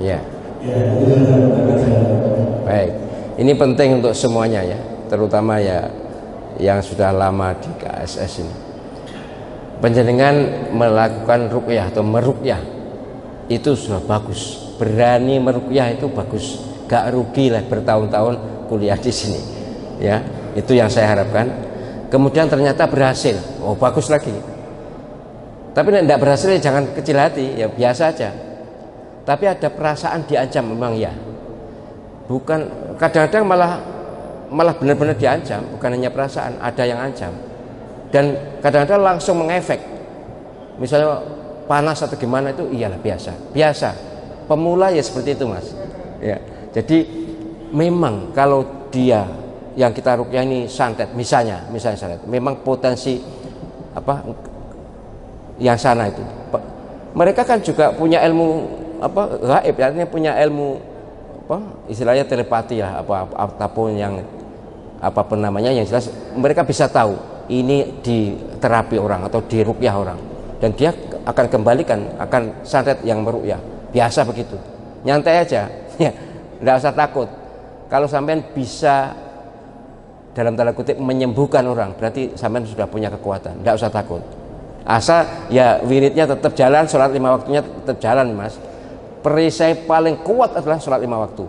Ya. Baik. Ini penting untuk semuanya ya, terutama ya yang sudah lama di KSS ini. Panjenengan melakukan ruqyah atau meruqyah itu sudah bagus. Berani meruqyah itu bagus. Gak rugi lah bertahun-tahun kuliah di sini. Ya, itu yang saya harapkan. Kemudian ternyata berhasil. Oh, bagus lagi. Tapi tidak berhasil ya jangan kecil hati, ya biasa aja. Tapi ada perasaan diancam memang ya. Bukan, kadang-kadang malah benar-benar diancam, bukan hanya perasaan, ada yang ancam. Dan kadang-kadang langsung mengefek. Misalnya panas atau gimana itu iyalah biasa. Pemula ya seperti itu, Mas. Ya. Jadi memang kalau dia yang kita ruqyah ini santet, misalnya santet, memang potensi apa yang sana itu. Mereka kan juga punya ilmu gaib, artinya punya ilmu istilahnya telepati lah, apapun yang apapun namanya, yang jelas mereka bisa tahu ini di terapi orang atau di ruqyah orang, dan dia akan kembalikan, akan santet yang meruqyah. Biasa begitu, nyantai aja ya, nggak usah takut. Kalau sampean bisa dalam tanda kutip menyembuhkan orang, berarti sampean sudah punya kekuatan, nggak usah takut. Asal ya wiridnya tetap jalan, sholat 5 waktunya tetap jalan, Mas. Perisai paling kuat adalah sholat 5 waktu.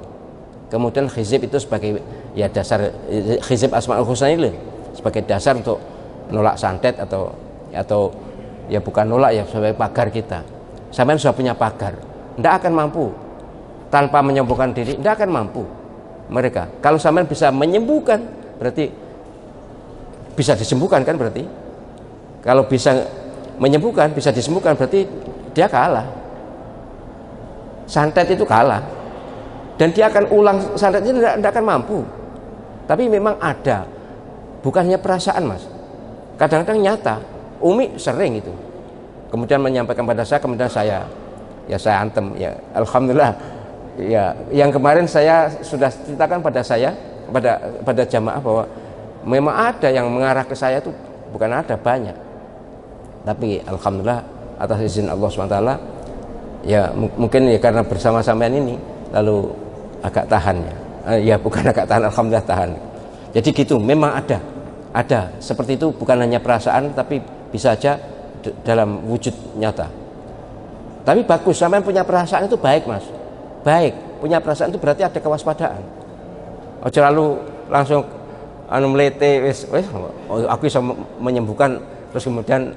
Kemudian hizib itu sebagai ya dasar, hizib Asmaul Husna ini sebagai dasar untuk nolak santet atau ya bukan nolak ya, sebagai pagar kita. Sampean sudah punya pagar, tidak akan mampu tanpa menyembuhkan diri, tidak akan mampu mereka. Kalau sampean bisa menyembuhkan, berarti bisa disembuhkan kan, berarti kalau bisa menyembuhkan, bisa disembuhkan, berarti dia kalah. Santet itu kalah, dan dia akan ulang santetnya, tidak akan mampu. Tapi memang ada, bukannya perasaan, Mas. Kadang-kadang nyata. Umi sering itu, kemudian menyampaikan pada saya, kemudian saya antem ya, alhamdulillah ya. Yang kemarin saya sudah ceritakan pada jamaah bahwa memang ada yang mengarah ke saya itu, bukan ada, banyak. Tapi alhamdulillah atas izin Allah SWT ya, mungkin ya karena bersama sampean ini lalu agak tahan ya. Ya bukan agak tahan, alhamdulillah tahan. Jadi gitu, memang ada seperti itu, bukan hanya perasaan tapi bisa aja dalam wujud nyata. Tapi bagus sampean punya perasaan itu baik, Mas. Baik, punya perasaan itu berarti ada kewaspadaan. Ojo lalu langsung melete wis aku bisa menyembuhkan terus kemudian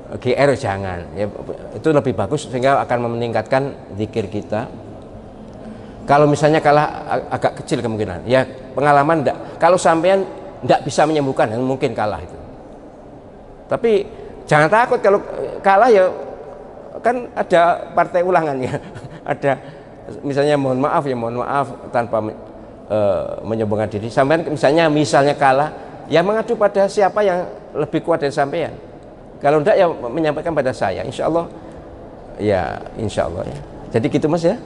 GR, jangan ya, itu lebih bagus sehingga akan meningkatkan zikir kita. Kalau misalnya kalah agak kecil kemungkinan ya, pengalaman enggak, kalau sampean enggak bisa menyembuhkan mungkin kalah itu. Tapi jangan takut kalau kalah ya, kan ada partai ulangan ya. Ada misalnya mohon maaf tanpa menyembuhkan diri. Sampean misalnya kalah ya, mengadu pada siapa yang lebih kuat dari sampean. Kalau enggak ya menyampaikan pada saya, insya Allah ya, jadi gitu, Mas ya.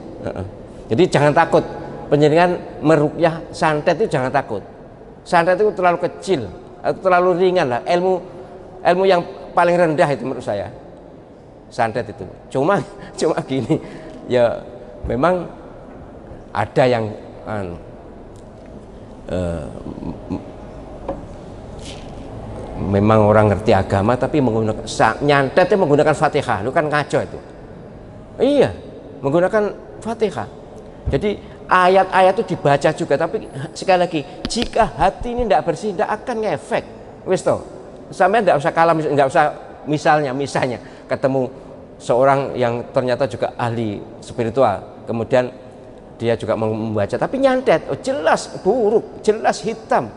Jadi jangan takut panjenengan meruqyah santet itu, jangan takut. Santet itu terlalu kecil atau terlalu ringan lah, ilmu yang paling rendah itu menurut saya santet itu. Cuma gini ya, memang ada yang memang orang ngerti agama tapi menggunakan nyantetnya menggunakan Fatihah, itu kan ngaco itu. Iya, menggunakan Fatihah. Jadi ayat-ayat itu dibaca juga, tapi sekali lagi jika hati ini tidak bersih, tidak akan ngefek. Wis toh, sampai tidak usah kalah, tidak usah misalnya ketemu seorang yang ternyata juga ahli spiritual, kemudian dia juga membaca tapi nyantet, jelas buruk, jelas hitam.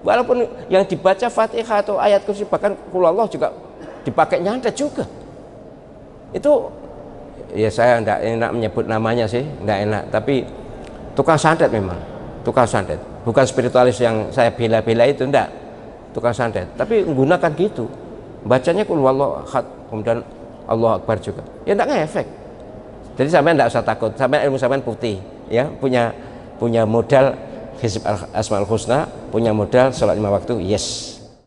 Walaupun yang dibaca Fatihah atau ayat kursi, bahkan qul Allah juga dipakai nyantet juga. Itu ya, saya tidak enak menyebut namanya sih, tidak enak. Tapi tukang santet memang, tukang santet. Bukan spiritualis yang saya bela-bela itu, tidak. Tukang santet. Tapi menggunakan gitu. Bacanya qul Allah ahad, kemudian Allah Akbar juga. Ya tidak ngefek. Jadi sampean tidak usah takut. Sampean ilmu sampean putih, ya, punya modal hizib Asmaul Husna, punya modal sholat 5 waktu, yes.